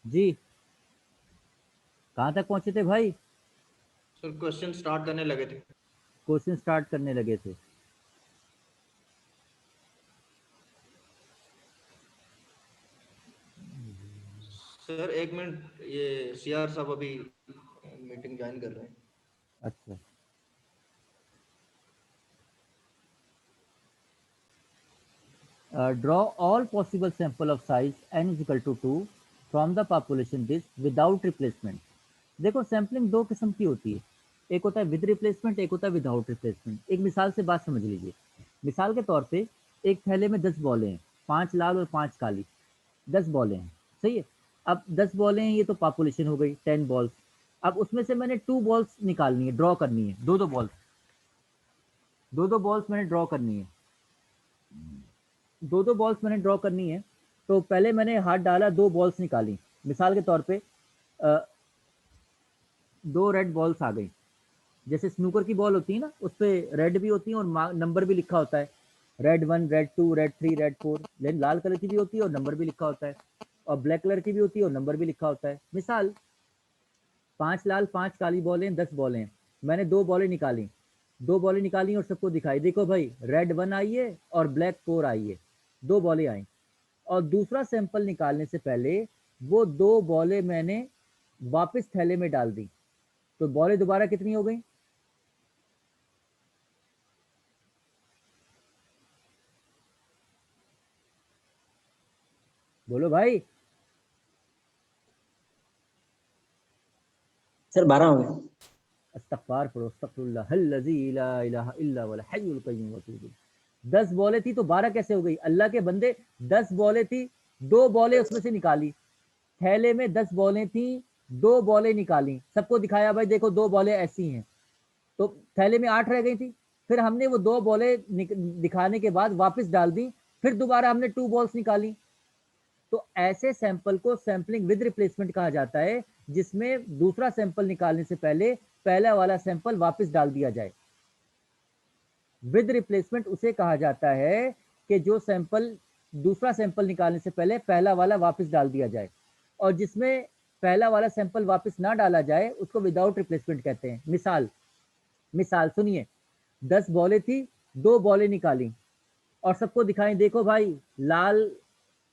जी, कहाँ तक पहुंचे थे भाई? सर क्वेश्चन स्टार्ट करने लगे थे। क्वेश्चन स्टार्ट करने लगे थे। सर एक मिनट, ये सीआर साहब अभी मीटिंग ज्वाइन कर रहे हैं। अच्छा, draw all possible sample of size n is equal to 2 from the population list without replacement। देखो सैम्पलिंग दो किस्म की होती है, एक होता है विद रिप्लेसमेंट, एक होता है विदाउट रिप्लेसमेंट। एक मिसाल से बात समझ लीजिए। मिसाल के तौर पे एक थैले में 10 बॉलें हैं, 5 लाल और 5 काली। 10 बॉलें हैं, सही है। अब 10 बॉलें हैं, ये तो पॉपुलेशन हो गई 10 बॉल्स। अब उसमें से मैंने 2 बॉल्स निकालनी है, ड्रॉ करनी है, दो दो बॉल्स, दो दो बॉल्स मैंने ड्रॉ करनी है, दो दो बॉल्स मैंने ड्रॉ करनी है। तो पहले मैंने हाथ डाला, दो बॉल्स निकाली। मिसाल के तौर पे दो रेड बॉल्स आ गई। जैसे स्नूकर की बॉल होती है ना, उस पर रेड भी होती है और नंबर भी लिखा होता है, रेड 1, रेड 2, रेड 3, रेड 4। लेकिन लाल कलर की भी होती है और नंबर भी लिखा होता है, और ब्लैक कलर की भी होती है और नंबर भी लिखा होता है। मिसाल 5 लाल 5 काली बॉलें, 10 बॉलें, मैंने दो बॉलें निकाली, दो बॉलें निकाली और सबको दिखाई। देखो भाई, रेड 1 आई है और ब्लैक 4 आई है, दो बॉलें आई। और दूसरा सैंपल निकालने से पहले वो दो बॉलें मैंने वापस थैले में डाल दी, तो बॉलें दोबारा कितनी हो गई? बोलो भाई। सर 12 हो गए। इस्तग़फ़ार पढ़ो, अस्तग़फ़िरुल्लाहल्लज़ी ला इलाहा इल्ला हुवल हय्युल क़य्यूम व अतूबु इलैह। 10 बॉलें थी तो 12 कैसे हो गई? अल्लाह के बंदे, 10 बॉलें थी, दो बॉलें उसमें से निकाली। थैले में 10 बॉलें थी, दो बॉलें निकाली, सबको दिखाया भाई देखो दो बॉलें ऐसी हैं। तो थैले में 8 रह गई थी। फिर हमने वो दो बॉलें दिखाने के बाद वापस डाल दी, फिर दोबारा हमने 2 बॉल्स निकाली। तो ऐसे सैंपल को सैंपलिंग विद रिप्लेसमेंट कहा जाता है, जिसमें दूसरा सैंपल निकालने से पहले पहला वाला सैंपल वापस डाल दिया जाए। विद रिप्लेसमेंट उसे कहा जाता है कि जो सैंपल, दूसरा सैंपल निकालने से पहले पहला वाला वापस डाल दिया जाए, और जिसमें पहला वाला सैंपल वापस ना डाला जाए उसको विदाउट रिप्लेसमेंट कहते हैं। मिसाल, मिसाल सुनिए, 10 बॉलें थी, दो बॉलें निकाली और सबको दिखाई, देखो भाई लाल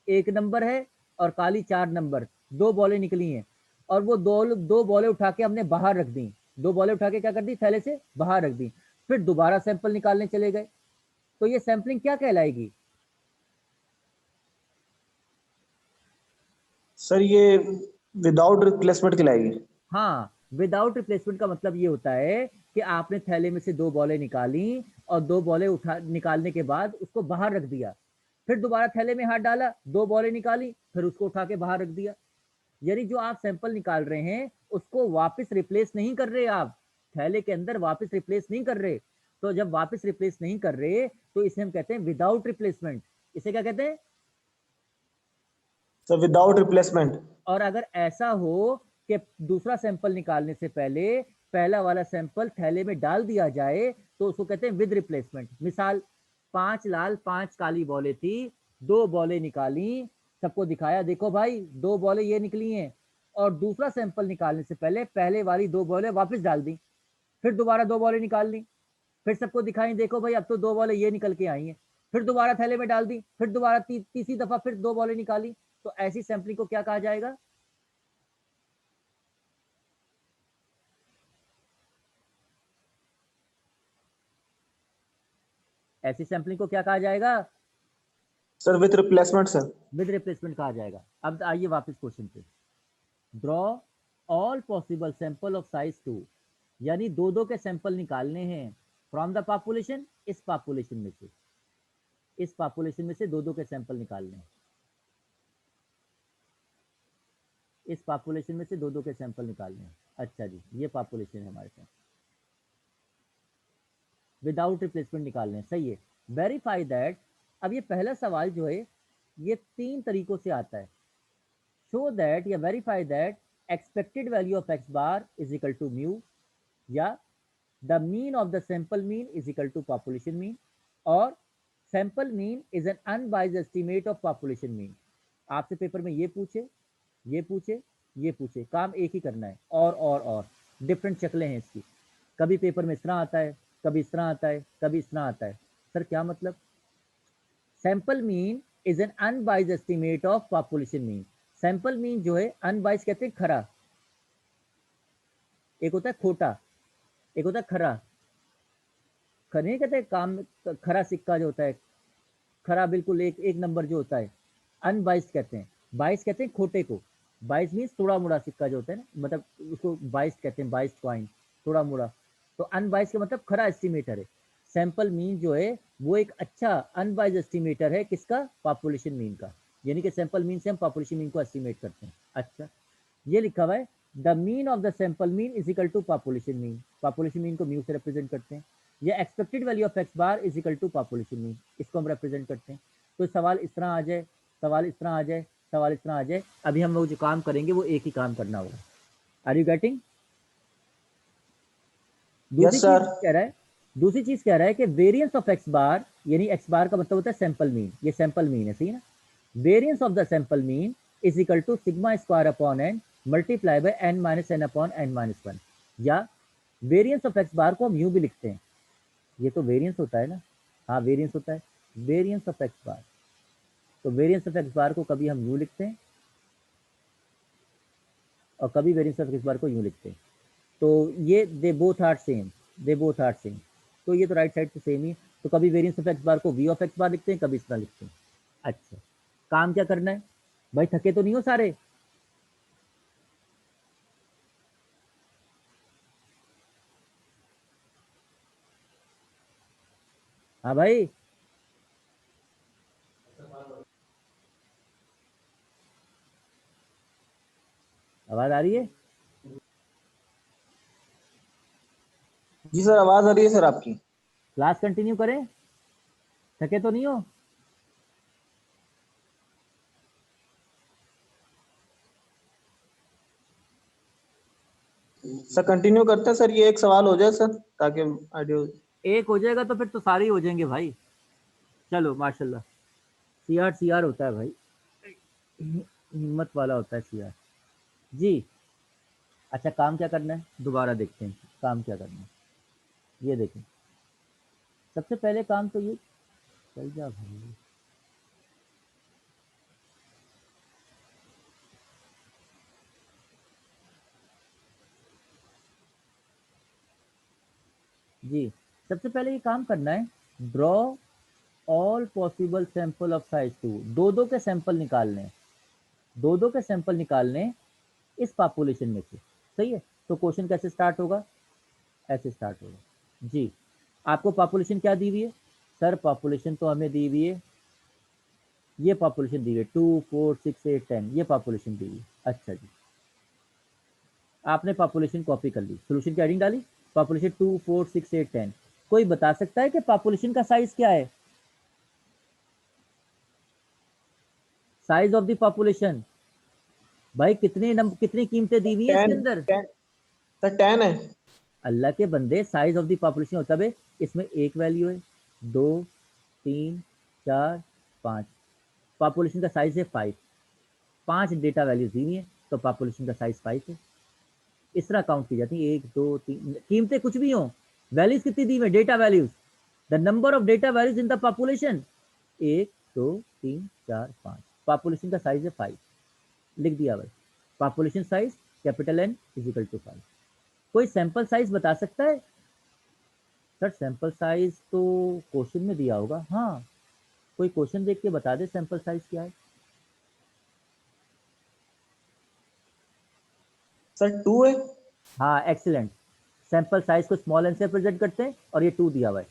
1 नंबर है और काली 4 नंबर, दो बॉलें निकली हैं। और वो दो बॉलें उठा के हमने बाहर रख दी, दो बॉलें उठा के क्या कर दी? थैले से बाहर रख दी। फिर दोबारा सैंपल निकालने चले गए, तो ये सैंपलिंग क्या कहलाएगी? सर ये विदाउट रिप्लेसमेंट खिलाएगी। हाँ, विदाउट रिप्लेसमेंट का मतलब ये होता है कि आपने थैले में से दो बॉलें निकाली और दो बॉलें उठा निकालने के बाद उसको बाहर रख दिया, फिर दोबारा थैले में हाथ डाला, दो बॉलें निकाली, फिर उसको उठा के बाहर रख दिया। यानी जो आप सैंपल निकाल रहे हैं उसको वापस रिप्लेस नहीं कर रहे, आप थैले के अंदर वापस रिप्लेस नहीं कर रहे। तो जब वापस रिप्लेस नहीं कर रहे तो इसे हम कहते हैं विदाउट रिप्लेसमेंट। इसे क्या कहते हैं? Sir without replacement. और अगर ऐसा हो कि दूसरा सैंपल निकालने से पहले पहला वाला सैंपल थैले में डाल दिया जाए तो उसको कहते हैं विद रिप्लेसमेंट। मिसाल, 5 लाल 5 काली बॉलें थी, दो बॉलें निकाली, सबको दिखाया देखो भाई दो बॉलें ये निकली हैं, और दूसरा सैंपल निकालने से पहले पहले वाली दो बॉलें वापस डाल दी, फिर दोबारा दो बॉलें निकाल ली, फिर सबको दिखाई देखो भाई अब तो दो बॉलें ये निकल के आई हैं, फिर दोबारा थैले में डाल दी, फिर दोबारा तीसरी दफा फिर दो बॉलें निकाली। तो ऐसी सैंपलिंग को क्या कहा जाएगा? ऐसी सैंपलिंग को क्या कहा जाएगा? Sir with replacement sir. With replacement कहा जाएगा। अब आइए वापस क्वेश्चन पे। Draw all possible sample of size 2, यानी दो दो के सैंपल निकालने हैं फ्रॉम द पॉपुलेशन, इस पॉपुलेशन में से, इस पॉपुलेशन में से दो दो के सैंपल निकालने हैं, इस पॉपुलेशन में से दो दो के सैंपल निकालने हैं। अच्छा जी, ये पॉपुलेशन है हमारे पास, विदाउट रिप्लेसमेंट निकालने हैं, सही है। वेरीफाई दैट, अब ये पहला सवाल जो है ये 3 तरीकों से आता है। शो दैट या verify that expected value of X bar is equal to mu, या the mean of the sample mean is equal to population mean, और sample mean is an unbiased estimate of population mean. आपसे paper में ये पूछे ये पूछे, काम एक ही करना है, और डिफरेंट शक्लें हैं इसकी, कभी पेपर में इस तरह आता है, कभी इस तरह आता है, कभी इस तरह आता है। सर क्या मतलब? Sample mean is an unbiased estimate of population mean. Sample mean जो है अनबाइज्ड कहते हैं खरा, एक होता है खोटा, एक होता है खरा। नहीं कहते काम खरा सिक्का जो होता है, खरा बिल्कुल एक नंबर जो होता है, अनबाइस्ड कहते हैं। बाइस कहते हैं खोटे को, बाइस मीन्स थोड़ा मुड़ा सिक्का जो होता है ना, मतलब उसको बाइस्ड कहते हैं, बाइस्ड कॉइन, थोड़ा मुड़ा। तो अनबाइस्ड का मतलब खरा एस्टिमेटर है। सैंपल मीन जो है वो एक अच्छा अनबाइज्ड एस्टिमेटर है, किसका? पॉपुलेशन मीन का। यानी कि सैंपल मीन से हम पॉपुलेशन मीन को एस्टिमेट करते हैं। अच्छा, ये लिखा हुआ है the mean of the sample mean is equal to population mean. Population mean को म्यू से रिप्रेजेंट करते हैं। या expected value of X bar is equal to population mean, इसको हम रिप्रेजेंट करते हैं। तो सवाल इस तरह आ जाए, सवाल इस तरह आ जाए, सवाल इस तरह आ जाए, अभी हम लोग जो काम करेंगे वो एक ही काम करना होगा। Are you getting? दूसरी यस चीज सर। कह रहा है, दूसरी चीज कह रहा है कि वेरिएंस ऑफ एक्स बार, यानी एक्स बार का मतलब होता है सैंपल मीन, ये सैंपल मीन है, सही है ना? Variance of the sample mean is equal to sigma square upon N multiply by N minus N upon N minus one. या वेरिएंस ऑफ एक्स बार को हम यूं भी लिखते हैं, ये तो वेरिएंस होता है ना, हाँ वेरिएंस होता है, वेरिएंस ऑफ एक्स बार। तो वेरिएंस ऑफ एक्स बार को कभी हम यूं लिखते हैं और कभी वेरिएंस ऑफ एक्स बार को यूं लिखते हैं। तो ये they both are same, they both are same. तो ये तो राइट साइड से सेम ही। तो कभी वेरिएंस ऑफ एक्स बार को वी ऑफ एक्स बार लिखते हैं, कभी इस तरह लिखते हैं। अच्छा, काम क्या करना है भाई? थके तो नहीं हो सारे? हाँ भाई, आवाज आ रही है? जी सर, आवाज आ रही है सर आपकी। क्लास कंटिन्यू करें? थके तो नहीं हो? सर कंटिन्यू करते हैं सर, ये एक सवाल हो जाए सर ताकि आइडिया। एक हो जाएगा तो फिर तो सारे ही हो जाएंगे भाई। चलो माशाल्लाह, सीआर सीआर होता है भाई, हिम्मत वाला होता है सीआर जी। अच्छा, काम क्या करना है दोबारा देखते हैं, काम क्या करना है। ये देखें, सबसे पहले काम तो ये, चल जा भाई। जी, सबसे पहले ये काम करना है, draw all possible sample of size 2। दो दो के सैंपल निकालने हैं, दो दो के सैंपल निकालने हैं इस पॉपुलेशन में से, सही है? तो क्वेश्चन कैसे स्टार्ट होगा? ऐसे स्टार्ट होगा जी। आपको पॉपुलेशन क्या दी हुई है? सर पॉपुलेशन तो हमें दी हुई है, ये पॉपुलेशन दी हुई है 2 4 6 8 10, ये पॉपुलेशन दी हुई है। अच्छा जी, आपने पॉपुलेशन कॉपी कर ली, सोल्यूशन की हेडिंग डाली, पॉपुलेशन 2 4 6 8 10। कोई बता सकता है कि पॉपुलेशन का साइज क्या है? साइज ऑफ द पॉपुलेशन भाई, कितनी कीमतें दी हुई है इसके 10 अंदर? 10 सर 10 है। अल्लाह के बंदे, साइज ऑफ द पॉपुलेशन होता है, इसमें एक वैल्यू है, 2 3 4 5, पॉपुलेशन का साइज है 5, 5 डेटा वैल्यूज दी हुई है, तो पॉपुलेशन का साइज 5 है। इस तरह काउंट की जाती है, 1 2 3, कीमतें कुछ भी हो, वैल्यूज कितनी दी हुई है? Data values, the number of data values in the population, 1 2 3 4 5, population का साइज है 5, लिख दिया भाई। Population size capital N is equal to 5। कोई सैंपल साइज बता सकता है? सर सैंपल साइज तो क्वेश्चन में दिया होगा, हाँ कोई क्वेश्चन देख के बता दे सैंपल साइज क्या है। सर 2 है। हाँ एक्सीलेंट, सैंपल साइज को स्मॉल एन से प्रेजेंट करते हैं और ये 2 दिया हुआ है।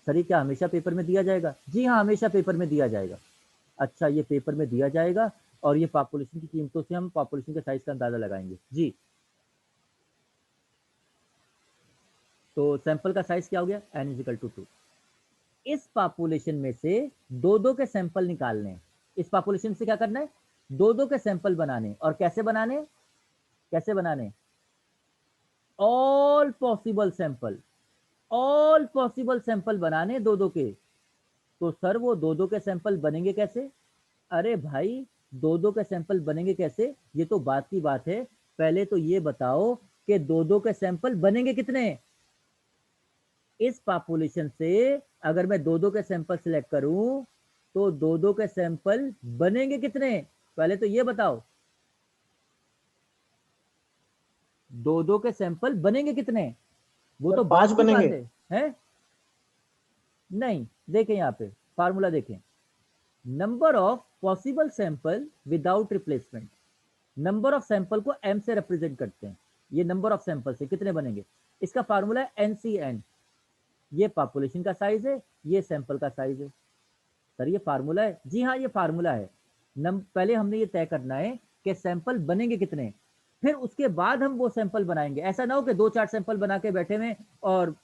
सर ये क्या हमेशा पेपर में दिया जाएगा? जी हाँ, हमेशा पेपर में दिया जाएगा। अच्छा, ये पेपर में दिया जाएगा और ये पॉपुलेशन की कीमतों से हम पॉपुलेशन के साइज का अंदाजा लगाएंगे जी। तो सैंपल का साइज क्या हो गया? N is equal to 2। इस पॉपुलेशन में से दो दो के सैंपल निकालने हैं, इस पॉपुलेशन से क्या करना है? दो दो के सैंपल बनाने। और कैसे बनाने? कैसे बनाने? All possible sample, all possible sample बनाने दो दो के। तो सर वो दो दो के सैंपल बनेंगे कैसे? अरे भाई, दो दो के सैंपल बनेंगे कैसे, ये तो बात की बात है। पहले तो ये बताओ कि दो दो के सैंपल बनेंगे कितने। इस पॉपुलेशन से अगर मैं दो दो के सैंपल सिलेक्ट करूं तो दो दो के सैंपल बनेंगे कितने, पहले तो ये बताओ। दो दो के सैंपल बनेंगे कितने, वो सर तो 5 बात की बात बनेंगे। है? नहीं, देखें यहाँ पे फार्मूला देखें, number of possible sample without replacement. Number of sample को m से रिप्रेजेंट करते हैं, ये नंबर ऑफ सैंपल से कितने बनेंगे, इसका फार्मूला है NCN। ये पॉपुलेशन का साइज है, ये सैंपल का साइज है। सर ये फार्मूला है? जी हाँ ये फार्मूला है। पहले हमने ये तय करना है कि सैंपल बनेंगे कितने, फिर उसके बाद हम वो सैंपल बनाएंगे। ऐसा ना हो कि दो चार सैंपल बना के बैठे में और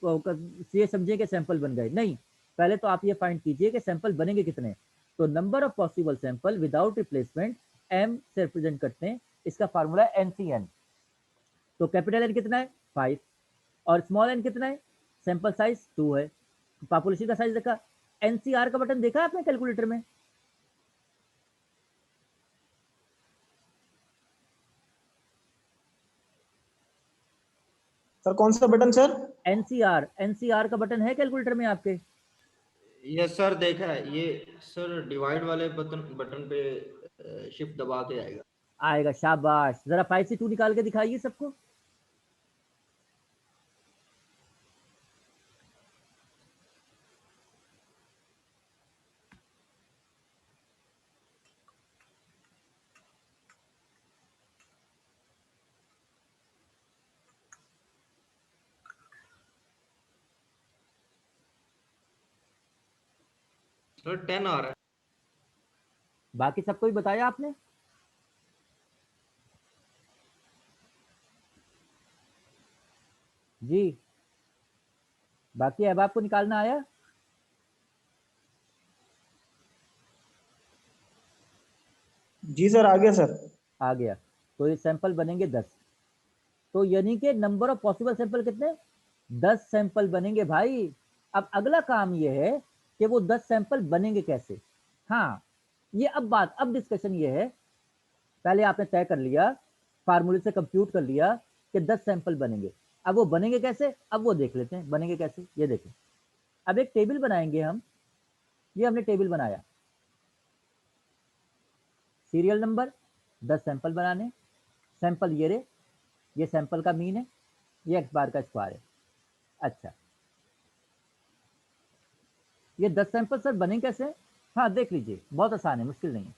ये समझे कि सैंपल बन गए, नहीं। पहले तो आप ये फाइंड कीजिए कि सैंपल बनेंगे कितने। तो number of possible sample without replacement m से रिप्रेजेंट करते हैं, इसका फार्मूला है NCN। तो कैपिटल N कितना है 5 और स्मॉल n कितना है, सैंपल साइज 2 है। पॉपुलेशन का साइज देखा, NCR का बटन देखा आपने कैलकुलेटर में? सर कौन सा बटन सर? NCR का बटन है कैलकुलेटर में आपके? यस सर, देखा है ये सर, डिवाइड वाले बटन बटन पे शिफ्ट दबा के आएगा। आएगा, शाबाश। जरा 5 से 2 निकाल के दिखाइए सबको। सर 10 आ रहा है। बाकी सबको भी बताया आपने? जी, बाकी अब आपको निकालना आया? जी सर आ गया सर। आ गया। तो ये सैंपल बनेंगे 10। तो यानी कि नंबर ऑफ पॉसिबल सैंपल कितने, 10 सैंपल बनेंगे भाई। अब अगला काम ये है कि वो 10 सैंपल बनेंगे कैसे। हाँ, ये अब डिस्कशन ये है, पहले आपने तय कर लिया, फार्मूले से कंप्यूट कर लिया कि 10 सैंपल बनेंगे। अब वो बनेंगे कैसे, अब वो देख लेते हैं बनेंगे कैसे। ये देखें, अब एक टेबल बनाएंगे हम। ये हमने टेबल बनाया, सीरियल नंबर, 10 सैंपल बनाने, सैंपल ये रे, ये सैंपल का मीन है, ये एक्स बार का स्क्वायर है। अच्छा, ये 10 सैंपल सर बने कैसे? हाँ देख लीजिए, बहुत आसान है, मुश्किल नहीं है।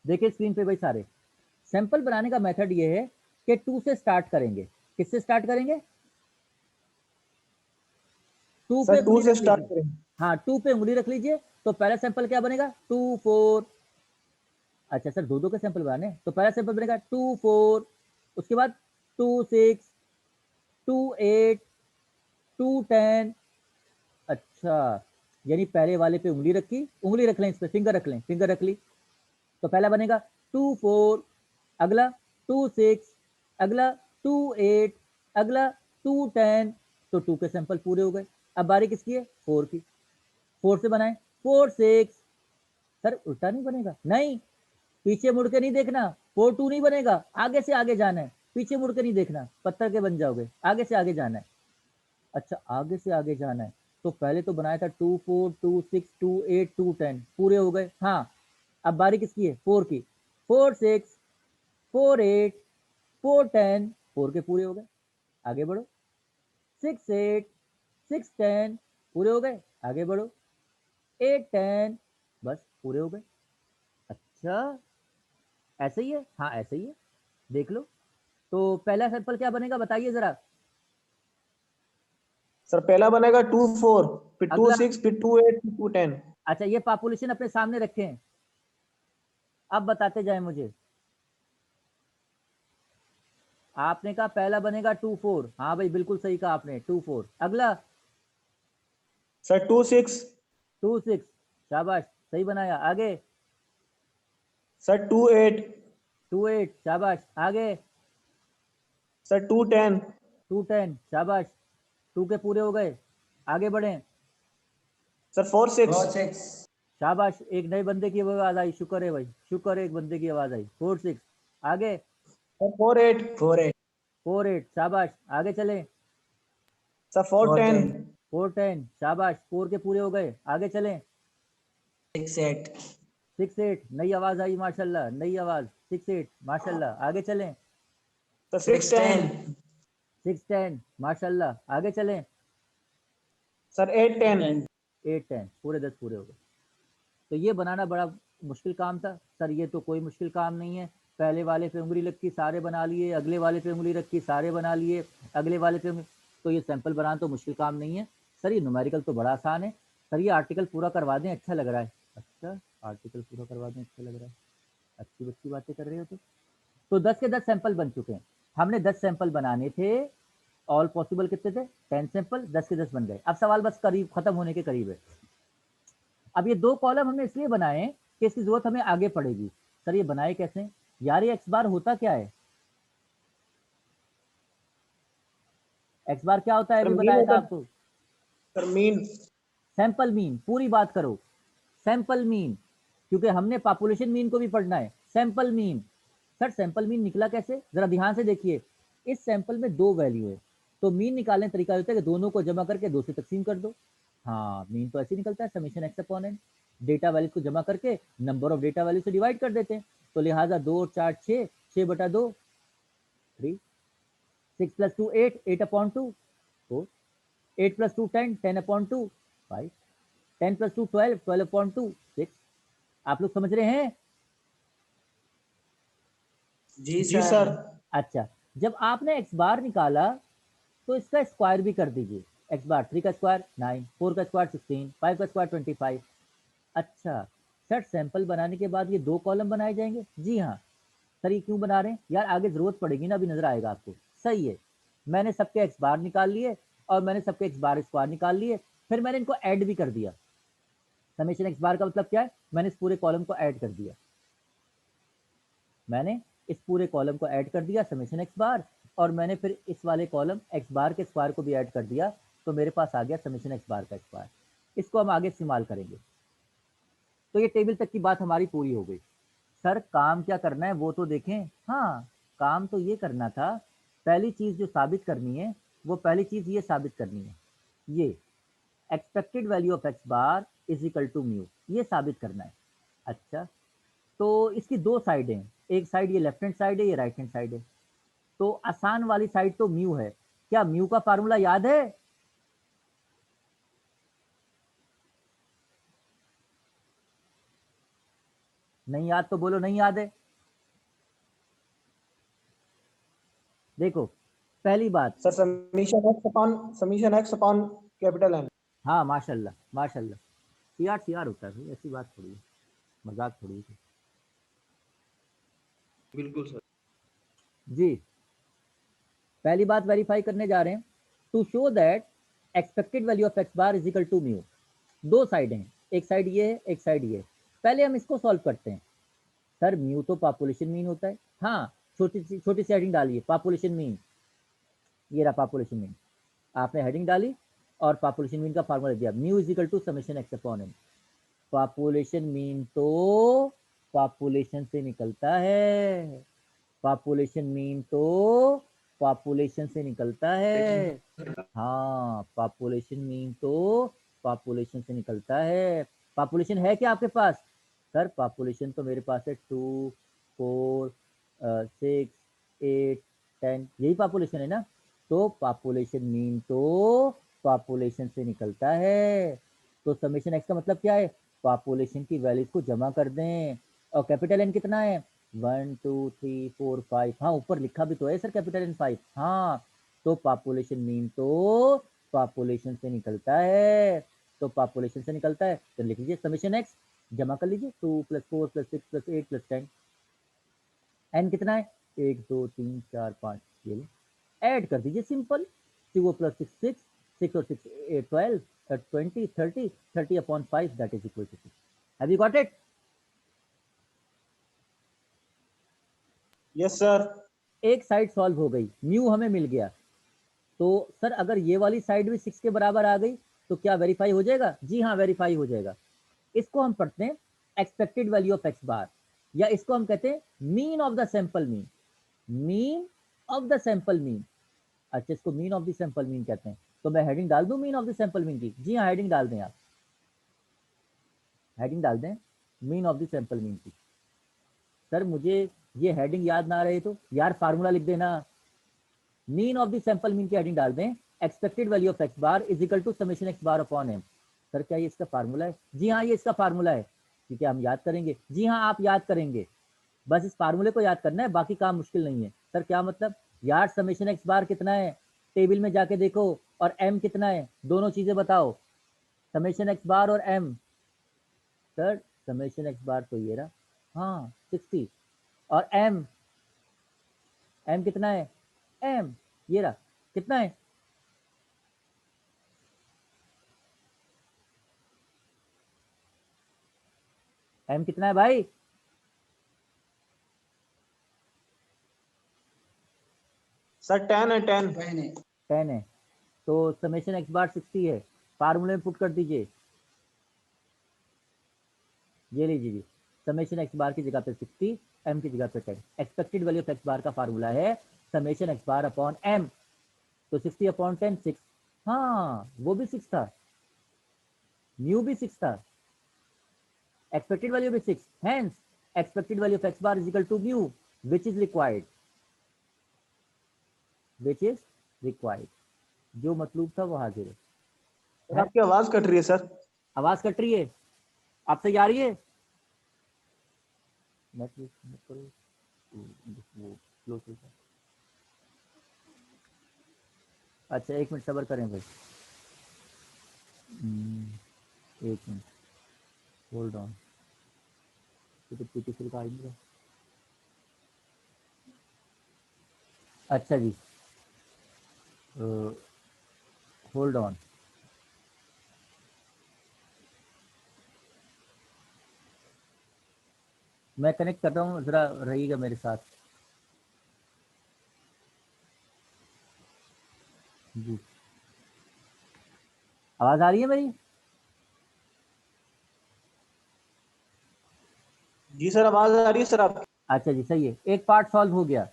देखिए स्क्रीन पे भाई सारे सैंपल बनाने का मेथड ये है कि 2 से स्टार्ट करेंगे। किससे स्टार्ट करेंगे? 2 पे सर 2 उंगली से रख स्टार्ट लीजिए। करेंगे। हाँ 2 पे उंगली रख लीजिए। तो पहला सैंपल क्या बनेगा, 2 4। अच्छा सर दो दो के सैंपल बनाने, तो पहला सैंपल बनेगा 2 4, उसके बाद 2 6, 2 8, 2 10। अच्छा, यानी पहले वाले पे उंगली रखी, उंगली रख लें, इस पे फिंगर रख लें, फिंगर रख ली। तो पहला बनेगा 2 4, अगला 2 6, अगला 2 8, अगला 2 10। तो 2 के सैंपल पूरे हो गए। अब बारी किसकी है, 4 की। 4 से बनाए, 4 6। सर उल्टा नहीं बनेगा, नहीं, पीछे मुड़ के नहीं देखना। 4 2 नहीं बनेगा, आगे से आगे जाना है, पीछे मुड़ के नहीं देखना, पत्थर के बन जाओगे। आगे से आगे जाना है। अच्छा आगे से आगे जाना है, तो पहले तो बनाया था 2 4 2 6 2 8 2 10, पूरे हो गए। हाँ, अब बारी किसकी है, 4 की। 4 6 4 8 4 10, 4 के पूरे हो गए। आगे बढ़ो, 6 8 6 10, पूरे हो गए। आगे बढ़ो, 8 10, बस पूरे हो गए। अच्छा, ऐसे ही है? हाँ ऐसे ही है, देख लो। तो पहला सैंपल क्या बनेगा बताइए जरा। सर पहला बनेगा 2 4, फिर 2 अगला, 6, फिर 2 8, फिर 2 10। अच्छा ये पॉपुलेशन अपने सामने रखें, अब बताते जाए मुझे। आपने कहा पहला बनेगा 2 4, हाँ भाई बिल्कुल सही कहा आपने, 2 4। अगला सर 2 6। 2 6, शाबाश, सही बनाया। आगे सर 2 8। 2 8, शाबाश। आगे सर 2 10। 2 10, शाबाश। 2 के पूरे हो गए, आगे बढ़ें। सर 4 6 शाबाश, एक नए बंदे की आवाज आई, शुक्र है भाई, शुक्र है, एक बंदे की आवाज आई। 4 6, आगे। सर 4 8 4 8, शाबाश, आगे चलें। सर 4 10 4 10, शाबाश, 4 के पूरे हो गए, आगे चलें। 6 8, नई आवाज आई माशाल्लाह, नई आवाज। 6 8, माशाल्लाह, आगे चलें। सर 6 10 6 10, माशाल्लाह, आगे चलें। सर 8 10 8 10, पूरे 10 पूरे हो गए। तो ये बनाना बड़ा मुश्किल काम था सर। ये तो कोई मुश्किल काम नहीं है। पहले वाले पे उंगली रखी, सारे बना लिए, अगले वाले पे उंगली रखी, सारे बना लिए, अगले वाले पे तो ये सैंपल बनाना तो मुश्किल काम नहीं है सर। ये न्यूमेरिकल तो बड़ा आसान है सर। ये आर्टिकल पूरा करवा दें, अच्छा लग रहा है। अच्छा, आर्टिकल पूरा करवा दें, अच्छा लग रहा है। अच्छी बच्ची बातें कर रहे हो तो 10 के 10 सैंपल बन चुके हैं। हमने 10 सैंपल बनाने थे। ऑल पॉसिबल कितने थे? 10 सैंपल, 10 के 10 बन गए। अब सवाल बस करीब खत्म होने के करीब है। अब ये 2 कॉलम हमने इसलिए बनाए कि इसकी जरूरत हमें आगे पड़ेगी। सर ये बनाए कैसे यार? ये एक्स बार होता क्या है? एक्स बार क्या होता है, सर अभी मीन बताया था होता आपको। सर मीन सैंपल मीन, पूरी बात करो। सैंपल मीन, क्योंकि हमने पॉपुलेशन मीन को भी पढ़ना है। Sample mean, sir sample mean निकला कैसे? जरा ध्यान से देखिए। इस सैंपल में 2 वैल्यू है, तो मीन निकालने का तरीका होता है कि दोनों को जमा करके 2 से तकसीम कर दो। हाँ, मीन तो ऐसे निकलता है, summation X upon N. Data value को जमा करके नंबर ऑफ डेटा वैल्यू से डिवाइड कर देते हैं। तो लिहाजा 2 और 4 6, 6/2 3, 6 + 2 8, 8/2 4, 8 + 2 10, 10/2 5, 10 + 2 12, 12/2 6। आप लोग समझ रहे हैं? जी सर अच्छा, जब आपने एक्स बार निकाला तो इसका स्क्वायर भी कर दीजिए। एक्स बार 3 का स्क्वायर 9, 4 का स्क्वायर 16, 5 का स्क्वायर 25। अच्छा सर, सैंपल बनाने के बाद ये 2 कॉलम बनाए जाएंगे? जी हाँ सर। ये क्यों बना रहे हैं यार? आगे जरूरत पड़ेगी ना, अभी नजर आएगा आपको। सही है, मैंने सबके एक्स बार निकाल लिए और मैंने सबके एक्स बार स्क्वायर निकाल लिए। फिर मैंने इनको ऐड भी कर दिया। समेशन एक्स बार का मतलब क्या है? मैंने इस पूरे कॉलम को ऐड कर दिया। मैंने इस पूरे कॉलम को ऐड कर दिया, समेशन एक्स बार, और मैंने फिर इस वाले कॉलम एक्स बार के स्क्वायर को भी ऐड कर दिया। तो मेरे पास आ गया समेशन एक्स बार का स्क्वायर। इसको हम आगे इस्तेमाल करेंगे। तो ये टेबल तक की बात हमारी पूरी हो गई। सर काम क्या करना है वो तो देखें। हाँ, काम तो ये करना था, पहली चीज जो साबित करनी है वो पहली चीज ये साबित करनी है, ये expected value of X bar is equal to mu, ये साबित करना है। अच्छा, तो इसकी 2 साइड हैं। एक साइड ये लेफ्ट हैंड साइड है, ये राइट हैंड साइड है। तो आसान वाली साइड तो म्यू है। क्या म्यू का फार्मूला याद है? नहीं याद तो बोलो नहीं याद है। देखो, पहली बात। Sir summation X upon capital N हाँ माशाल्लाह माशाल्लाह, सीआर सीआर होता है भाई, ऐसी बात थोड़ी है, मजाक थोड़ी है बिल्कुल सर। जी। पहली बात वेरीफाई करने जा रहे हैं, to show that expected value of X bar is equal to mu. 2 side हैं, एक साइड ये है, एक साइड ये है। पहले हम इसको सॉल्व करते हैं। सर म्यू तो पॉपुलेशन मीन होता है। हाँ, छोटी सी हेडिंग डालिए, पॉपुलेशन मीन। ये रहा पॉपुलेशन मीन, आपने हेडिंग डाली और पॉपुलेशन मीन का फार्मूला दिया, mu is equal to summation X upon N. Population mean तो पॉपुलेशन से निकलता है। पॉपुलेशन मीन तो पॉपुलेशन से निकलता है। हाँ, पॉपुलेशन मीन तो पॉपुलेशन से निकलता है। पॉपुलेशन है क्या आपके पास? सर पॉपुलेशन तो मेरे पास है 2 4 6 8 10, यही पॉपुलेशन है ना। तो पॉपुलेशन मीन तो पॉपुलेशन से निकलता है। तो समेशन एक्स का मतलब क्या है? पॉपुलेशन की वैल्यूज को जमा कर दें। और कैपिटल एन कितना है? 1 2 3 4 5। हाँ, ऊपर लिखा भी तो है सर कैपिटल एन 5। हाँ, तो पॉपुलेशन मीन तो पॉपुलेशन से निकलता है। तो पॉपुलेशन से निकलता है तो लिख लीजिए समेशन एक्स, जमा कर लीजिए 2 + 4 + 6 + 8 + 10। एन कितना है? 1 2 3 4 5, ये लो, ऐड कर दीजिए सिंपल। 2 + 6 6, 6 और 6 12, 20 30, 30/5 that is equal to 6। Have you got it? Yes sir एक साइड सॉल्व हो गई, म्यू हमें मिल गया। तो सर अगर ये वाली साइड भी 6 के बराबर आ गई तो क्या वेरीफाई हो जाएगा? जी हाँ, वेरीफाई हो जाएगा। इसको हम पढ़ते हैं एक्सपेक्टेड वैल्यू ऑफ एक्स बार, या इसको हम कहते हैं mean of the sample mean, mean of the sample mean. अच्छा, इसको mean of the sample mean कहते हैं। तो मैं हेडिंग डाल दूं mean of the sample mean की? जी हाँ, हेडिंग डाल दें, आप हेडिंग डाल दें mean of the sample mean की। सर मुझे ये हेडिंग याद ना रहे तो यार फार्मूला लिख देना, mean of the sample mean की हेडिंग डाल दें expected value of X bar is equal to summation X bar upon M. Sir क्या ये इसका फार्मूला है? जी हाँ, ये इसका फार्मूला है। ठीक है, हम याद करेंगे। जी हाँ, आप याद करेंगे, बस इस फार्मूले को याद करना है, बाकी काम मुश्किल नहीं है। सर क्या मतलब? यार समेशन एक्स बार कितना है, टेबल में जाके देखो, और एम कितना है, दोनों चीजें बताओ, समेशन एक्स बार और एम। सर समेशन एक्स बार तो ये रहा, हाँ 60, और एम, एम कितना है, एम ये रहा, कितना है, एम कितना है भाई? सर 10 है, 10 10 है। तो समेशन एक्स बार 60 है, फार्मूले में पुट कर दीजिए, ये लीजिए जी, समेशन एक्स बार की जगह पे 60, एम की जगह पे 10। Expected value of X bar का फार्मूला है summation X bar upon M. तो 60 अपॉन 10 6, हाँ वो भी 6 था, न्यू भी 6 था, एक्सपेक्टेड वैल्यू भी 6, hence expected value of X bar is equal to mu which is required, which is required. जो मतलूब था वो हाजिर है। सर आपकी आवाज कट रही है सर। आवाज कट रही है? आप तक आ रही है? अच्छा एक मिनट सब्र करें भाई, एक मिनट होल्ड ऑन, तो पीटी का आएगा। अच्छा जी, होल्ड ऑन, मैं कनेक्ट कर रहा हूँ, जरा रहिएगा मेरे साथ जी। आवाज आ रही है मेरी? जी सर आवाज आ रही है सर आपकी। अच्छा जी, सही है, एक पार्ट सॉल्व हो गया,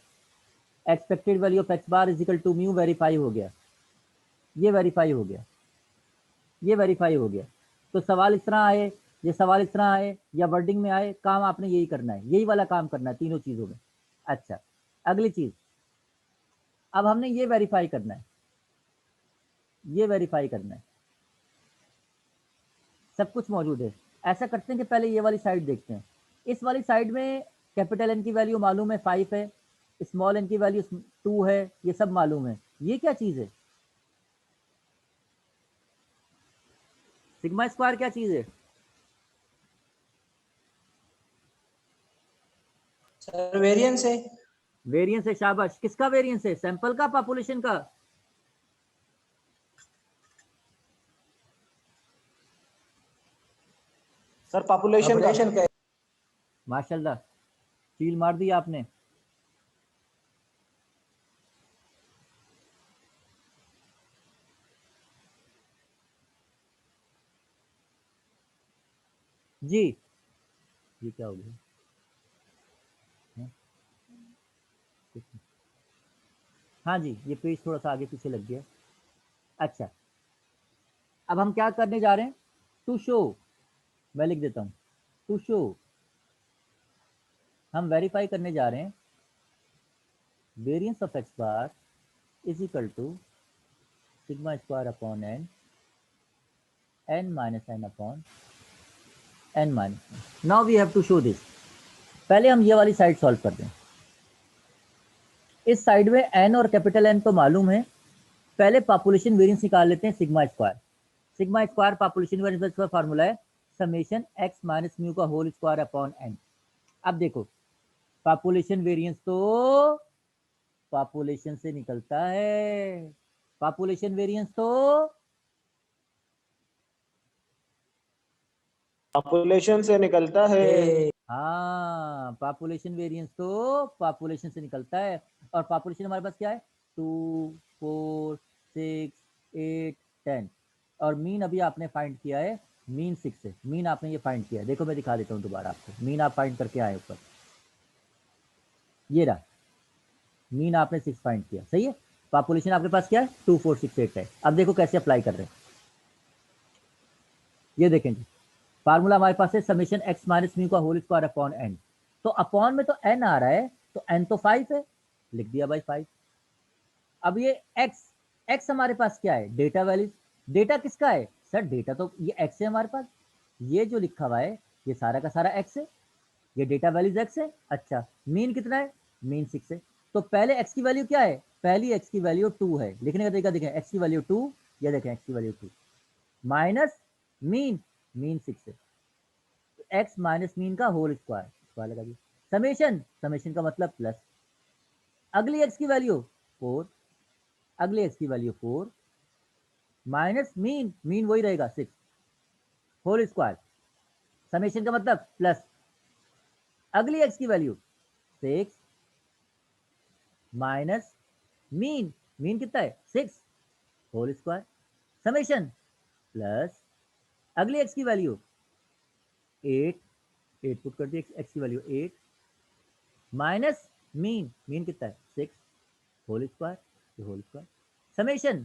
expected value of X bar is equal to mu verify हो गया, ये वेरीफाई हो गया, ये वेरीफाई हो गया। तो सवाल इस तरह आए, ये सवाल इस तरह आए या वर्डिंग में आए, काम आपने यही करना है, यही वाला काम करना है तीनों चीजों में। अच्छा, अगली चीज, अब हमने ये वेरीफाई करना है, ये वेरीफाई करना है, सब कुछ मौजूद है। ऐसा करते हैं कि पहले ये वाली साइड देखते हैं। इस वाली साइड में कैपिटल एन की वैल्यू मालूम है 5 है, स्मॉल एन की वैल्यू 2 है, ये सब मालूम है। ये क्या चीज है? सिग्मा स्क्वायर क्या चीज है? सर वेरिएंस है। वेरिएंस है, शाबाश। किसका वेरिएंस है? सैंपल का, पॉपुलेशन का? सर पॉपुलेशन का। माशाल्लाह, सील मार दी आपने। जी, ये क्या हो गया? हाँ जी, ये पेज थोड़ा सा आगे पीछे लग गया। अच्छा, अब हम क्या करने जा रहे हैं? टू शो, मैं लिख देता हूं, टू शो, हम वेरीफाई करने जा रहे हैं variance of X bar is equal to sigma square upon N, N minus N upon N minus. Now we have to show this. पहले हम ये वाली साइड सॉल्व कर दें। इस साइड में एन और कैपिटल एन तो मालूम है, पहले पॉपुलेशन वेरिएंस निकाल लेते हैं sigma square. Sigma square population variance का फार्मूला है समेशन एक्स माइनस म्यू का होल स्क्वायर अपॉन एन। अब देखो, पॉपुलेशन वेरिएंस तो पॉपुलेशन से निकलता है, पॉपुलेशन वेरिएंस तो पॉपुलेशन से निकलता है। हाँ, पॉपुलेशन वेरिएंस तो पॉपुलेशन से निकलता है। और पॉपुलेशन हमारे पास क्या है? 2 4 6 8 10 और मीन अभी आपने फाइंड किया है मीन 6 से, मीन आपने ये फाइंड किया है। देखो मैं दिखा देता हूँ दोबारा आपको, मीन आप फाइंड करके आए ऊपर, ये रहा मीन आपने 6 फाइंड किया, सही है। पॉपुलेशन आपके पास क्या है 2468 है। अब देखो कैसे अप्लाई कर रहे हैं, ये देखेंगे फार्मूला हमारे पास है समेशन एक्स माइनस म्यू का होल स्क्वायर अपॉन एन। तो अपॉन में तो एन आ रहा है, तो एन तो 5 है, लिख दिया भाई 5। अब ये एक्स, एक्स हमारे पास क्या है डेटा वैल्यूज, डेटा किसका है सर, डेटा तो ये एक्स है हमारे पास, ये जो लिखा हुआ है ये सारा का सारा एक्स है, ये डेटा वैल्यूज एक्स है। अच्छा मीन कितना है, मीन 6 है। तो पहले एक्स की वैल्यू क्या है, पहली एक्स की वैल्यू 2 है, लिखने का तरीका देखें, एक्स की वैल्यू 2, या देखें एक्स की वैल्यू 2 माइनस मीन, मीन 6 है, एक्स माइनस मीन का होल स्क्वायर, स्क्वायर लगा दिया। समेशन, समेशन का मतलब प्लस, अगली एक्स की वैल्यू 4, अगली एक्स की वैल्यू 4 माइनस मीन, मीन वही रहेगा 6 होल स्क्वायर, समेशन का मतलब प्लस, अगली एक्स की वैल्यू 6 माइनस मीन, मीन कितना है 6 होल स्क्वायर, समेशन प्लस अगली एक्स की वैल्यू 8, 8 पुट कर दिया, एक्स की वैल्यू 8 माइनस मीन, मीन कितना है 6 whole square, whole square, summation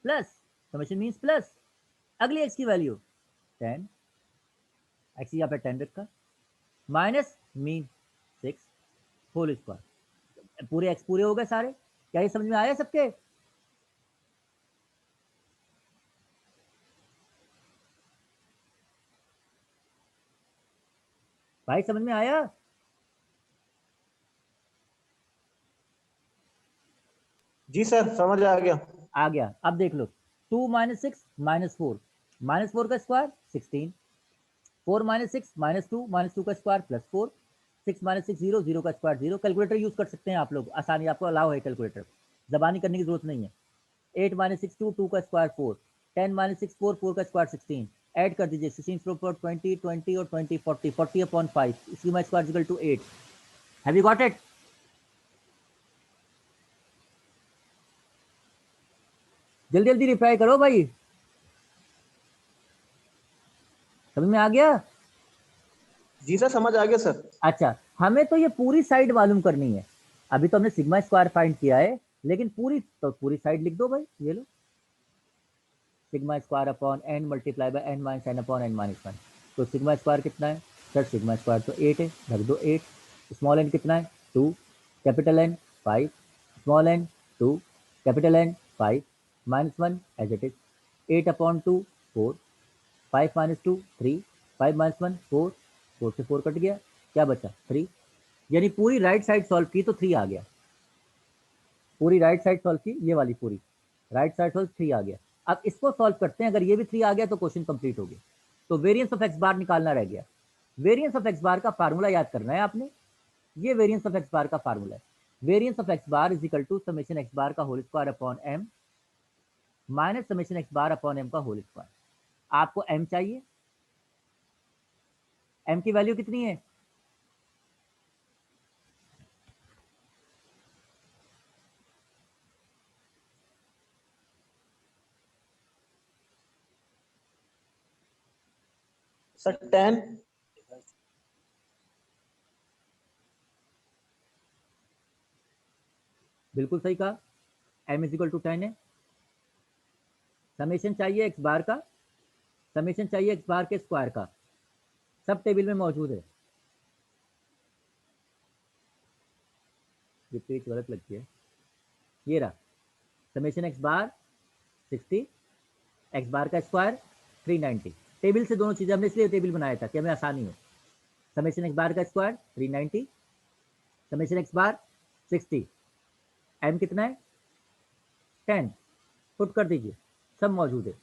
plus, summation means plus अगली एक्स की वैल्यू 10, एक्स यहाँ पे 10 रखा, माइनस मीन 6 होल स्क्वायर, पूरे एक्स पूरे हो गए सारे। क्या ये समझ में आया सबके, भाई समझ में आया? जी सर समझ आ गया। आ गया। अब देख लो 2 माइनस 6 माइनस 4, माइनस 4 का स्क्वायर 16, 4 माइनस 6 माइनस टू का स्क्वायर प्लस 4, 6 माइनस 6 0, 0 का स्क्वायर 0। कैलकुलेटर यूज कर सकते हैं आप लोग, आसानी आपको अलाउ है, कैलकुलेटर जबानी करने की जरूरत नहीं है। 8 माइनस 6 2, 2 का स्क्वायर 4, 10 माइनस 6 4, 4 का स्क्वायर 16, ऐड कर दीजिए 16 4 20 20 और 20 40, 40 अपॉन 5, इसकी my square equal to 8। Have you got it? जल्दी जल्दी रिप्लाई करो भाई, समझ में आ गया? जी सर समझ आ गया सर। अच्छा हमें तो ये पूरी साइड मालूम करनी है, अभी तो हमने सिग्मा स्क्वायर फाइंड किया है, लेकिन पूरी तो पूरी साइड लिख दो भाई, ये लो sigma square upon N multiply by N minus N upon N minus 1। तो सिग्मा स्क्वायर कितना है सर, सिग्मा स्क्वायर तो 8 है, रख दो 8, स्मॉल एन कितना है 2, capital N 5, small N 2, capital N 5, minus 1 as it is, 8 upon 2 4, 5 minus 2 3, 5 minus 1 4, 4 से 4 कट गया, क्या बचा 3, यानी पूरी राइट साइड सॉल्व की तो 3 आ गया, पूरी राइट साइड सॉल्व की, ये वाली पूरी राइट साइड सॉल्व 3 आ गया। अब इसको सॉल्व करते हैं, अगर ये भी 3 आ गया तो क्वेश्चन कंप्लीट हो गया। तो वेरिएंस ऑफ एक्स बार निकालना रह गया, वेरिएंस ऑफ एक्स बार का फार्मूला याद करना है आपने, ये वेरिएंस ऑफ एक्स बार का फार्मूला है, variance of X bar is equal to summation X bar का whole square upon M minus summation X bar upon M का होल स्क्वायर। आपको एम चाहिए, एम की वैल्यू कितनी है सर 10। बिल्कुल सही कहा, एम इज इक्वल टू 10 है। समेशन चाहिए एक्स बार का, समेशन चाहिए एक्स बार के स्क्वायर का, सब टेबल में मौजूद है। ये पेज गलत लग गया, ये रहा समेशन एक्स बार 60, एक्स बार का स्क्वायर 390, टेबल से दोनों चीजें हमने इसलिए टेबल बनाया था कि हमें आसानी हो। समेशन एक्स बार का स्क्वायर 390, समेशन एक्स बार 60, एम कितना है 10, पुट कर दीजिए, सब मौजूद है,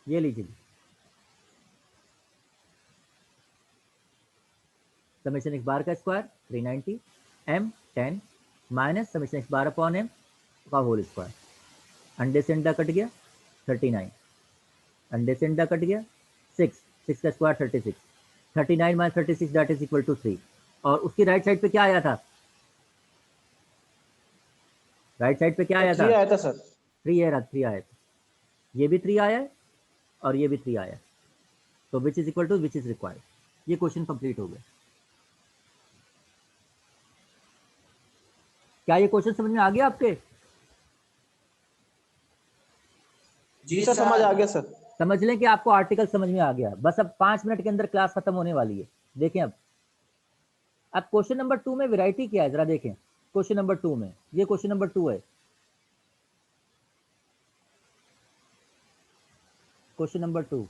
ये लीजिए समेशन एक्स बार का square 390, M 10 minus summation X bar upon M का होल स्क्वायर, अंडे से अंडा कट गया 39, अंडे से अंडा कट गया 6, 6 का square 36, 39 minus 36 that is equal to 3, और उसकी राइट साइड पे क्या आया था राइट साइड पे क्या आया 3 था? आया था सर। 3 आया, 3 आया था, ये भी 3 आया है और ये भी 3 आया है, तो which is equal to which is required. ये क्वेश्चन कंप्लीट हो गया। क्या ये क्वेश्चन समझ में आ गया आपके? जी सर, समझ आ गया सर। समझ लें कि आपको आर्टिकल समझ में आ गया। बस अब 5 मिनट के अंदर क्लास खत्म होने वाली है। देखें अब क्वेश्चन नंबर 2 में वैरायटी क्या है, जरा देखें। क्वेश्चन नंबर 2 में, ये क्वेश्चन नंबर 2 है। Question number 2,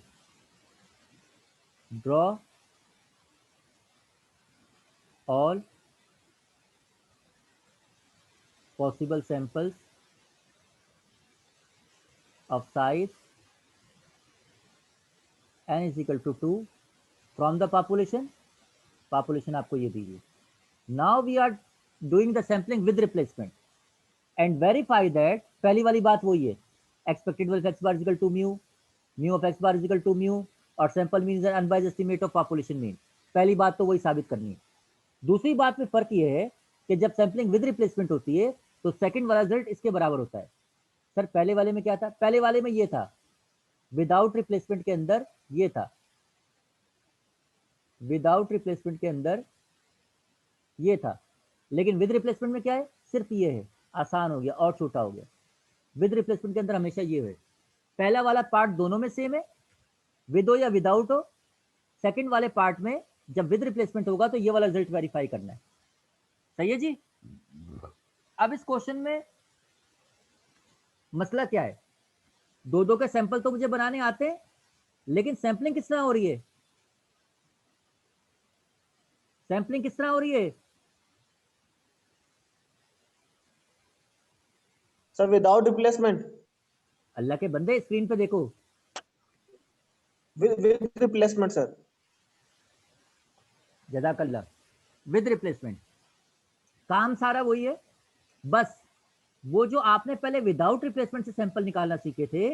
draw all possible samples of size n is equal to 2 from the population आपको ये दीजिए। now we are doing the sampling with replacement and verify that, पहली वाली बात वही है, expected value of x bar is equal to mu of x bar is equal to mu और sample mean is an unbiased estimate of population mean। पहली बात तो वही साबित करनी है। दूसरी बात में फर्क ये है कि जब सैंपलिंग विद रिप्लेसमेंट होती है तो सेकंड वाला रिजल्ट इसके बराबर होता है। सर पहले वाले में क्या था? पहले वाले में ये था, विदाउट रिप्लेसमेंट के अंदर ये था, विदाउट रिप्लेसमेंट के अंदर ये था, लेकिन विद रिप्लेसमेंट में क्या है? सिर्फ ये है, आसान हो गया और छोटा हो गया। विद रिप्लेसमेंट के अंदर हमेशा ये है। पहला वाला पार्ट दोनों में सेम है, विद हो या विदाउट हो। सेकंड वाले पार्ट में जब विद रिप्लेसमेंट होगा तो ये वाला रिजल्ट वेरीफाई करना है। सही है जी। अब इस क्वेश्चन में मसला क्या है? दो दो के सैंपल तो मुझे बनाने आते हैं, लेकिन सैंपलिंग किस तरह हो रही है? सैंपलिंग किस तरह हो रही है? Sir without replacement. अल्लाह के बंदे स्क्रीन पे देखो। With replacement sir. जज़ाकल्लाह। विद रिप्लेसमेंट काम सारा वही है, बस वो जो आपने पहले विदाउट रिप्लेसमेंट से सैंपल निकालना सीखे थे,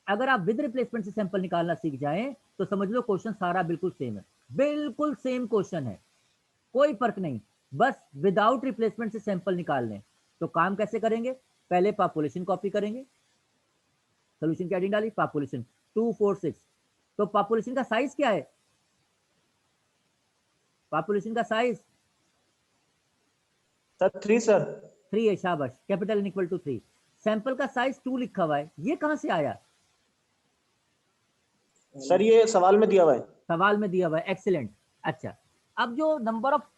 अगर आप विद रिप्लेसमेंट से सैंपल निकालना सीख जाएं तो समझ लो क्वेश्चन सारा बिल्कुल सेम है, बिल्कुल सेम क्वेश्चन है, कोई फर्क नहीं। बस विदाउट रिप्लेसमेंट से सैंपल निकाल लें। तो काम कैसे करेंगे? पहले पॉपुलेशन कॉपी करेंगे, सोल्यूशन की हेडिंग डाली पॉपुलेशन 246। तो पॉपुलेशन का साइज क्या है? पॉपुलेशन का साइज सर 3 सर। 3 है, शाबाश, capital N equal to 3। Sample का साइज 2 लिखा हुआ है, ये कहां से आया? सर ये सवाल में दिया हुआ है। सवाल में दिया हुआ है, एक्सीलेंट। अच्छा, अब जो नंबर ऑफ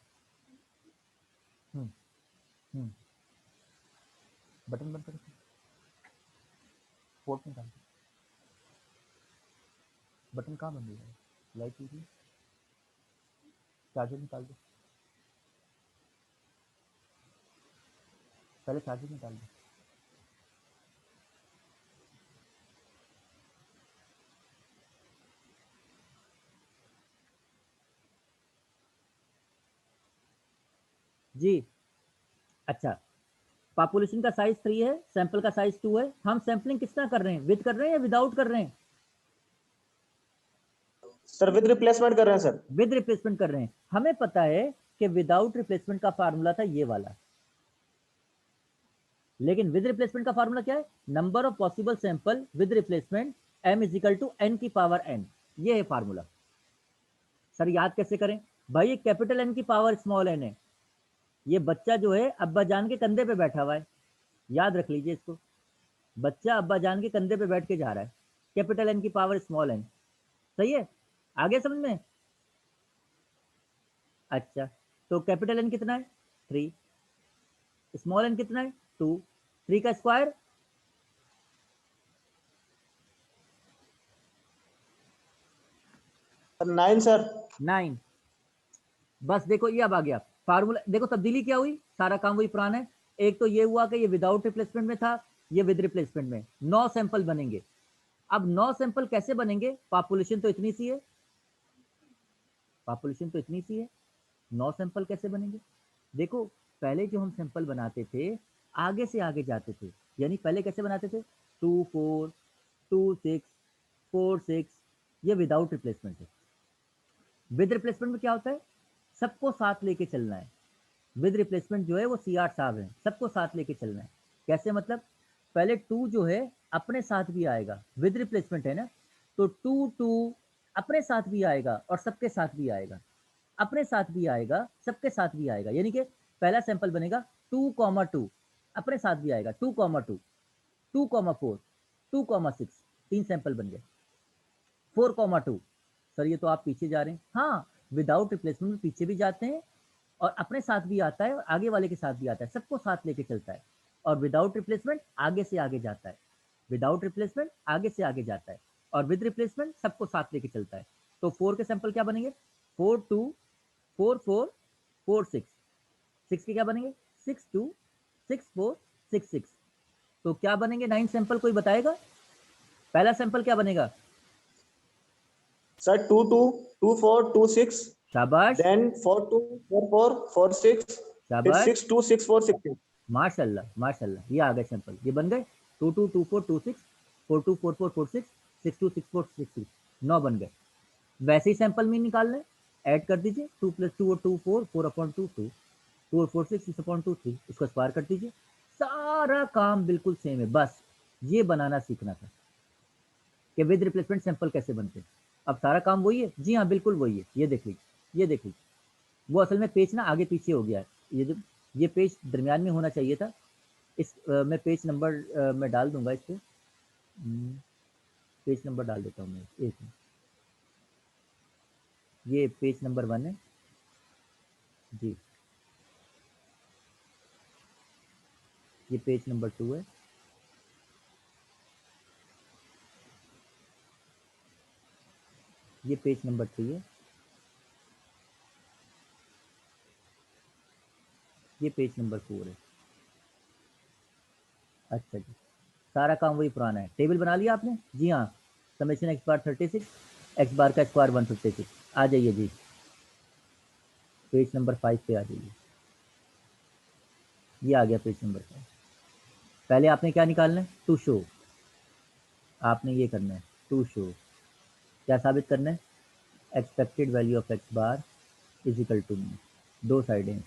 बटन बंद करो, पोर्ट में डाल दो, बटन कहाँ बंद है? लाइट कीजिए, चार्जर निकाल दो, पहले चार्जर निकाल दो। जी अच्छा, पॉपुलेशन का साइज 3 है, सैंपल का साइज 2 है। हम सैंपलिंग किस तरह कर रहे हैं? विद कर रहे हैं या विदाउट कर रहे हैं? सर विद रिप्लेसमेंट कर रहे हैं सर। विद रिप्लेसमेंट कर रहे हैं। हमें पता है कि विदाउट रिप्लेसमेंट का फार्मूला था ये वाला, लेकिन विद रिप्लेसमेंट का फार्मूला क्या है? Number of possible sample with replacement m is equal to n की पावर n। ये है फार्मूला। सर याद कैसे करें? भाई ये कैपिटल N की पावर स्मॉल n है। ये बच्चा जो है अब्बा जान के कंधे पे बैठा हुआ है, याद रख लीजिए इसको। बच्चा अब्बा जान के कंधे पे बैठ के जा रहा है, कैपिटल N की पावर स्मॉल n। सही है, आगे समझ में? अच्छा, तो कैपिटल N कितना है? 3, स्मॉल n कितना है? 2, 3 का स्क्वायर 9 सर। 9। बस देखो ये अब आ गया फार्मूला। देखो तब्दीली क्या हुई, सारा काम वही पुराना है। एक तो ये हुआ कि ये विदाउट रिप्लेसमेंट में था, ये विद रिप्लेसमेंट में। 9 सैंपल बनेंगे। अब 9 सैंपल कैसे बनेंगे? पॉपुलेशन तो इतनी सी है, पॉपुलेशन तो इतनी सी है, 9 सैंपल कैसे बनेंगे? देखो पहले जो हम सैंपल बनाते थे आगे से आगे जाते थे, यानी पहले कैसे बनाते थे? 2 4 2 6 4 6, ये विदाउट रिप्लेसमेंट है। विद रिप्लेसमेंट में क्या होता है? सबको साथ लेके चलना है। विद रिप्लेसमेंट जो है वो CR साहब है, सबको साथ लेके चलना है। कैसे मतलब, पहले 2 जो है अपने साथ भी आएगा, विद रिप्लेसमेंट है ना, तो 2 2 अपने साथ भी आएगा और सबके साथ भी आएगा, अपने साथ भी आएगा, सबके साथ भी आएगा, यानी कि पहला सैंपल बनेगा 2,2 अपने साथ भी आएगा, 2,2 2,4 2,6 3 सैंपल बन गए। 4,2 सर ये तो आप पीछे जा रहे हैं। हाँ, विदाउट रिप्लेसमेंट में पीछे भी जाते हैं और अपने साथ भी आता है और आगे वाले के साथ भी आता है, सबको साथ लेके चलता है। और विदाउट रिप्लेसमेंट आगे से आगे जाता है, विदाउट रिप्लेसमेंट आगे से आगे जाता है और विद रिप्लेसमेंट सबको साथ लेके चलता है। तो 4 के सैंपल क्या बनेंगे, 4 2 4 4 4 6 6 के क्या बनेंगे, 6 2 6 4 6 6। तो क्या बनेंगे 9 सैंपल, कोई बताएगा? पहला सैंपल क्या बनेगा? सर 2 2 2 4 2 6, शाबाश then 4 2 4 4 4 6, फिर शाबाश, 6 2 6 4 6 6। माशाल्लाह माशाल्लाह, ये आ गए सैंपल, ये बन गए 2 2 2 4 2 6 4 2 4 4 4 6 6 2 6 4 6 6, 9 बन गए। वैसे ही सैंपल में निकालना है, ऐड कर दीजिए 2 + 2 और 2 4 4/2 2 2 और 4 6 6/2 3, इसको स्क्वायर कर दीजिए। सारा काम बिल्कुल सेम है, बस ये बनाना सीखना था कि विद रिप्लेसमेंट सैंपल कैसे बनते हैं। अब सारा काम वही है, जी हाँ बिल्कुल वही है, ये देख लीजिए, ये देख लीजिए। वो असल में पेज ना आगे पीछे हो गया है, ये जो ये पेज दरमियान में होना चाहिए था। इस मैं पेज नंबर मैं डाल दूंगा इस पे, पेज नंबर डाल देता हूँ मैं, एक मिनट। ये पेज नंबर 1 है जी, ये पेज नंबर 2 है, ये पेज नंबर 3 है, ये पेज नंबर 4 है। अच्छा जी, सारा काम वही पुराना है। टेबल बना लिया आपने? जी हाँ, समेशन एक्स बार 36, एक्स बार का स्क्वायर 156। आ जाइए जी, पेज नंबर 5 पे आ जाइए, ये आ गया पेज नंबर 5। पहले आपने क्या निकालना है, टू शो, आपने ये करना है टू शो, क्या साबित करना है, expected value of X bar is equal to mu, दो साइडें हैं।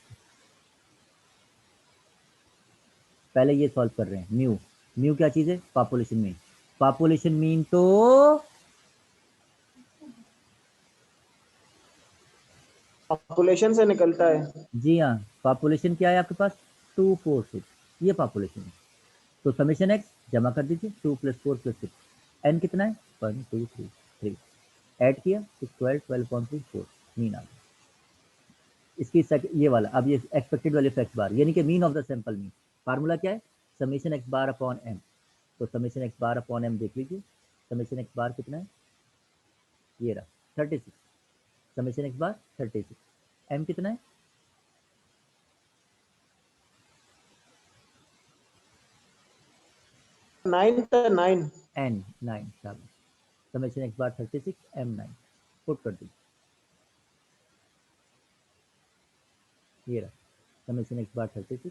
पहले ये सॉल्व कर रहे हैं, म्यू, म्यू क्या चीज़ है, पॉपुलेशन मीन, पॉपुलेशन मीन तो पॉपुलेशन से निकलता है। जी हाँ, पॉपुलेशन क्या है आपके पास, 246, ये पॉपुलेशन है। तो समेशन एक्स जमा कर दीजिए, 2 + 4 + 6, एन कितना है, 1 2 3 3, ऐड किया 6 12 12/3 4, मीन आ गया। इसकी ये वाला, अब ये expected value of X bar यानी कि mean of the sample mean, formula क्या है, summation X bar upon M. तो summation X bar upon M देख लीजिए, समेशन एक्स बार कितना है, ये रहा 36, समेशन एक्स बार 36, एम कितना है, 9 था 9। एन 9, शाबाश, समेशन एक्स बार 36 एम 9, पुट कर दीजिए, ये रहा समेशन एक्स बार 36